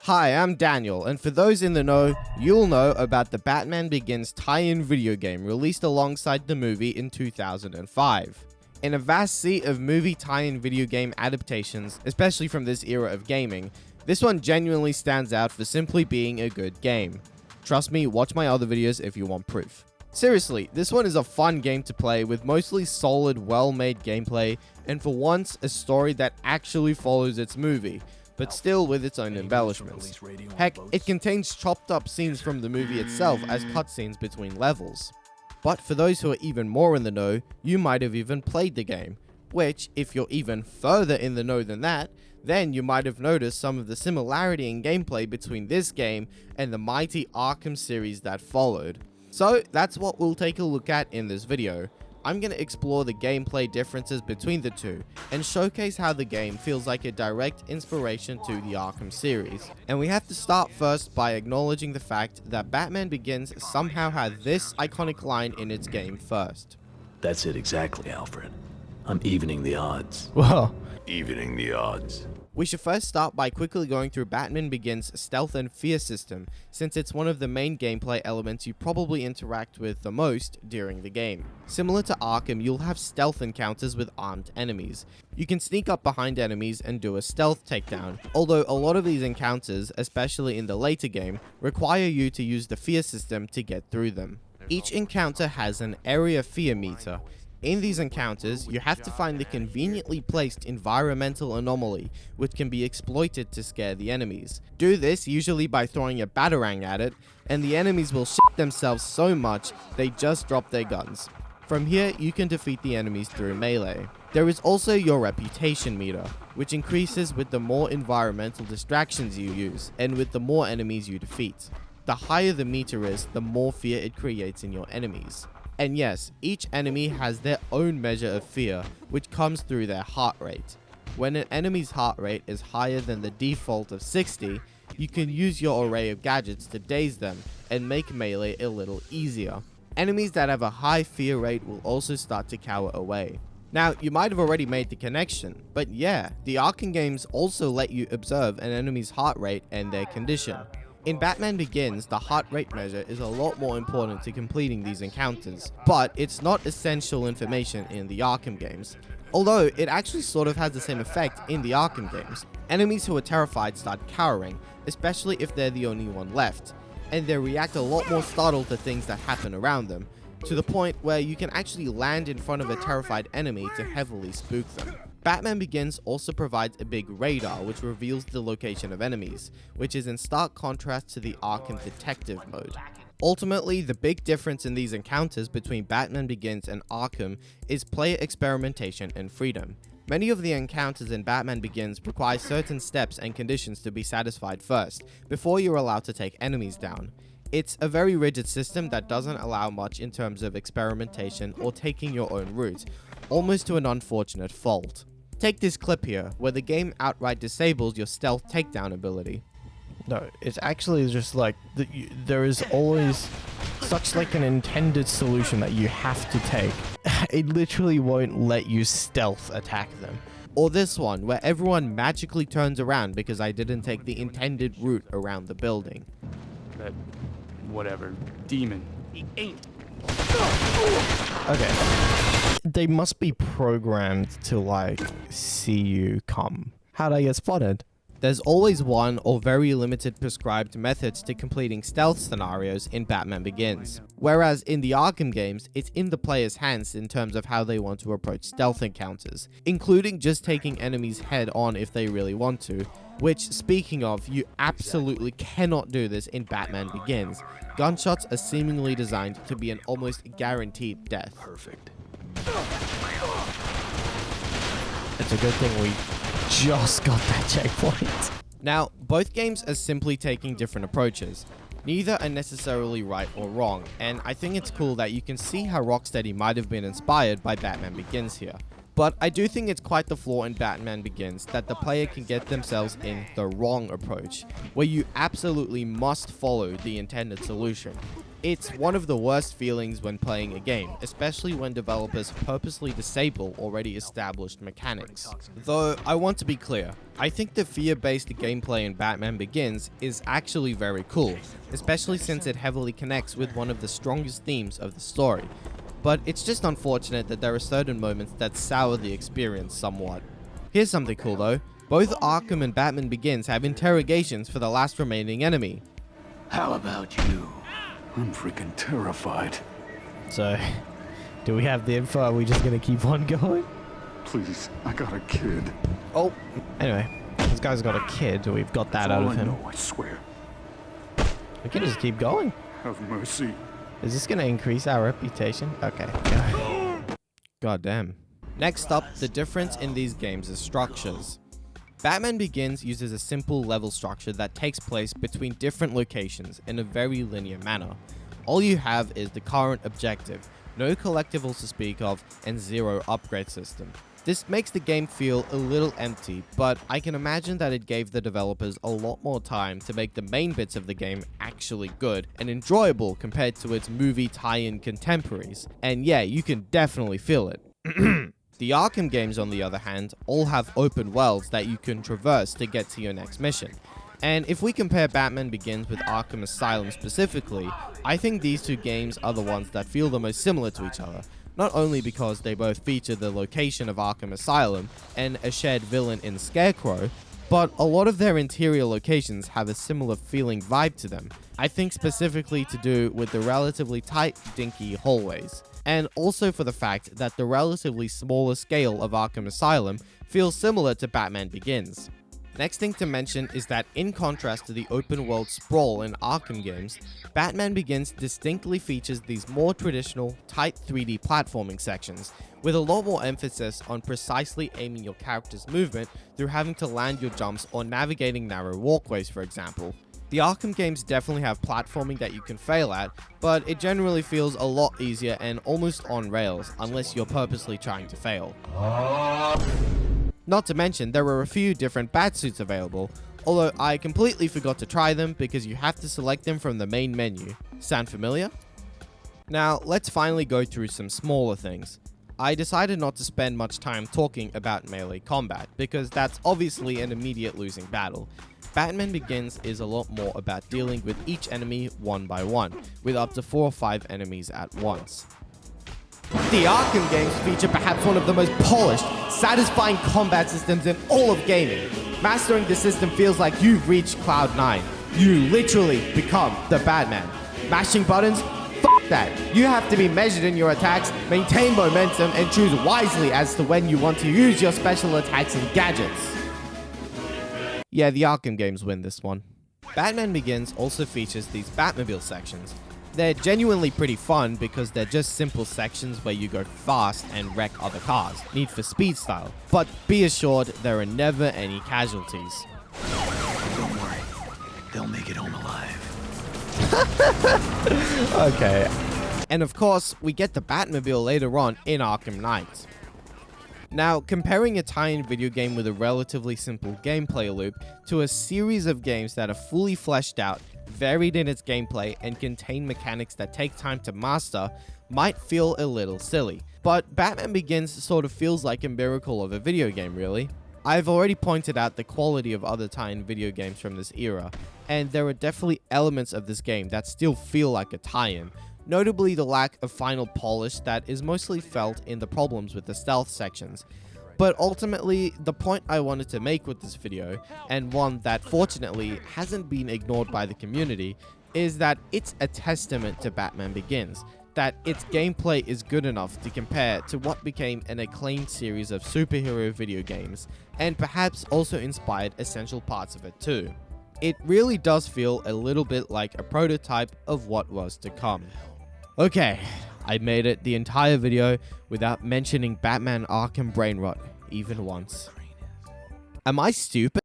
Hi, I'm Daniel, and for those in the know, you'll know about the Batman Begins tie-in video game released alongside the movie in 2005. In a vast sea of movie tie-in video game adaptations, especially from this era of gaming, this one genuinely stands out for simply being a good game. Trust me, watch my other videos if you want proof. Seriously, this one is a fun game to play with mostly solid, well-made gameplay, and for once, a story that actually follows its movie, but still with its own embellishments. Heck, it contains chopped up scenes from the movie itself as cutscenes between levels. But for those who are even more in the know, you might have even played the game, which, if you're even further in the know than that, then you might have noticed some of the similarity in gameplay between this game and the mighty Arkham series that followed. So that's what we'll take a look at in this video. I'm going to explore the gameplay differences between the two and showcase how the game feels like a direct inspiration to the Arkham series. And we have to start first by acknowledging the fact that Batman Begins somehow had this iconic line in its game first. That's it exactly, Alfred. I'm evening the odds. Whoa. Evening the odds. We should first start by quickly going through Batman Begins' stealth and fear system, since it's one of the main gameplay elements you probably interact with the most during the game. Similar to Arkham, you'll have stealth encounters with armed enemies. You can sneak up behind enemies and do a stealth takedown, although a lot of these encounters, especially in the later game, require you to use the fear system to get through them. Each encounter has an area fear meter. In these encounters, you have to find the conveniently placed environmental anomaly, which can be exploited to scare the enemies. Do this usually by throwing a batarang at it, and the enemies will shit themselves so much they just drop their guns. From here, you can defeat the enemies through melee. There is also your reputation meter, which increases with the more environmental distractions you use, and with the more enemies you defeat. The higher the meter is, the more fear it creates in your enemies. And yes, each enemy has their own measure of fear, which comes through their heart rate. When an enemy's heart rate is higher than the default of 60, you can use your array of gadgets to daze them and make melee a little easier. Enemies that have a high fear rate will also start to cower away. Now, you might have already made the connection, but yeah, the Arkham games also let you observe an enemy's heart rate and their condition. In Batman Begins, the heart rate measure is a lot more important to completing these encounters, but it's not essential information in the Arkham games. Although, it actually sort of has the same effect in the Arkham games. Enemies who are terrified start cowering, especially if they're the only one left, and they react a lot more startled to things that happen around them, to the point where you can actually land in front of a terrified enemy to heavily spook them. Batman Begins also provides a big radar which reveals the location of enemies, which is in stark contrast to the Arkham detective mode. Ultimately, the big difference in these encounters between Batman Begins and Arkham is player experimentation and freedom. Many of the encounters in Batman Begins require certain steps and conditions to be satisfied first, before you're allowed to take enemies down. It's a very rigid system that doesn't allow much in terms of experimentation or taking your own route, almost to an unfortunate fault. Take this clip here, where the game outright disables your stealth takedown ability. No, it's actually just like, there is always such like an intended solution that you have to take. It literally won't let you stealth attack them. Or this one, where everyone magically turns around because I didn't take the intended route around the building. That, whatever, demon. He ain't. Okay. They must be programmed to like see you come. How'd I get spotted? There's always one or very limited prescribed methods to completing stealth scenarios in Batman Begins. Whereas in the Arkham games, it's in the player's hands in terms of how they want to approach stealth encounters, including just taking enemies head on if they really want to, which, speaking of, you absolutely cannot do this in Batman Begins. Gunshots are seemingly designed to be an almost guaranteed death. Perfect. It's a good thing we just got that checkpoint. Now, both games are simply taking different approaches. Neither are necessarily right or wrong, and I think it's cool that you can see how Rocksteady might have been inspired by Batman Begins here. But I do think it's quite the flaw in Batman Begins that the player can get themselves in the wrong approach, where you absolutely must follow the intended solution. It's one of the worst feelings when playing a game, especially when developers purposely disable already established mechanics. Though, I want to be clear, I think the fear-based gameplay in Batman Begins is actually very cool, especially since it heavily connects with one of the strongest themes of the story. But it's just unfortunate that there are certain moments that sour the experience somewhat. Here's something cool though, both Arkham and Batman Begins have interrogations for the last remaining enemy. How about you? I'm freaking terrified. So, do we have the info? Are we just gonna keep on going? Please, I got a kid. Oh, anyway, this guy's got a kid. We've got that out of him. I swear. We can just keep going. Have mercy. Is this gonna increase our reputation? Okay, go. God damn. Next up, the difference in these games is structures. Batman Begins uses a simple level structure that takes place between different locations in a very linear manner. All you have is the current objective, no collectibles to speak of, and zero upgrade system. This makes the game feel a little empty, but I can imagine that it gave the developers a lot more time to make the main bits of the game actually good and enjoyable compared to its movie tie-in contemporaries. And yeah, you can definitely feel it. The Arkham games, on the other hand, all have open worlds that you can traverse to get to your next mission. And if we compare Batman Begins with Arkham Asylum specifically, I think these two games are the ones that feel the most similar to each other. Not only because they both feature the location of Arkham Asylum and a shared villain in Scarecrow, but a lot of their interior locations have a similar feeling vibe to them. I think specifically to do with the relatively tight, dinky hallways. And also for the fact that the relatively smaller scale of Arkham Asylum feels similar to Batman Begins. Next thing to mention is that in contrast to the open world sprawl in Arkham games, Batman Begins distinctly features these more traditional, tight 3D platforming sections, with a lot more emphasis on precisely aiming your character's movement through having to land your jumps or navigating narrow walkways, for example. The Arkham games definitely have platforming that you can fail at, but it generally feels a lot easier and almost on rails, unless you're purposely trying to fail. Not to mention, there are a few different Batsuits available, although I completely forgot to try them because you have to select them from the main menu. Sound familiar? Now, let's finally go through some smaller things. I decided not to spend much time talking about melee combat, because that's obviously an immediate losing battle. Batman Begins is a lot more about dealing with each enemy one by one, with up to 4 or 5 enemies at once. The Arkham games feature perhaps one of the most polished, satisfying combat systems in all of gaming. Mastering the system feels like you've reached Cloud 9. You literally become the Batman. Mashing buttons? F that. You have to be measured in your attacks, maintain momentum, and choose wisely as to when you want to use your special attacks and gadgets. Yeah, the Arkham games win this one. Batman Begins also features these Batmobile sections. They're genuinely pretty fun because they're just simple sections where you go fast and wreck other cars, Need for Speed style. But be assured, there are never any casualties. Don't worry. They'll make it home alive. Okay. And of course, we get the Batmobile later on in Arkham Knight. Now, comparing a tie-in video game with a relatively simple gameplay loop to a series of games that are fully fleshed out, varied in its gameplay, and contain mechanics that take time to master might feel a little silly. But Batman Begins sort of feels like a miracle of a video game, really. I've already pointed out the quality of other tie-in video games from this era, and there are definitely elements of this game that still feel like a tie-in. Notably the lack of final polish that is mostly felt in the problems with the stealth sections. But ultimately, the point I wanted to make with this video, and one that fortunately hasn't been ignored by the community, is that it's a testament to Batman Begins, that its gameplay is good enough to compare to what became an acclaimed series of superhero video games, and perhaps also inspired essential parts of it too. It really does feel a little bit like a prototype of what was to come. Okay, I made it the entire video without mentioning Batman Arkham Brain Rot even once. Am I stupid?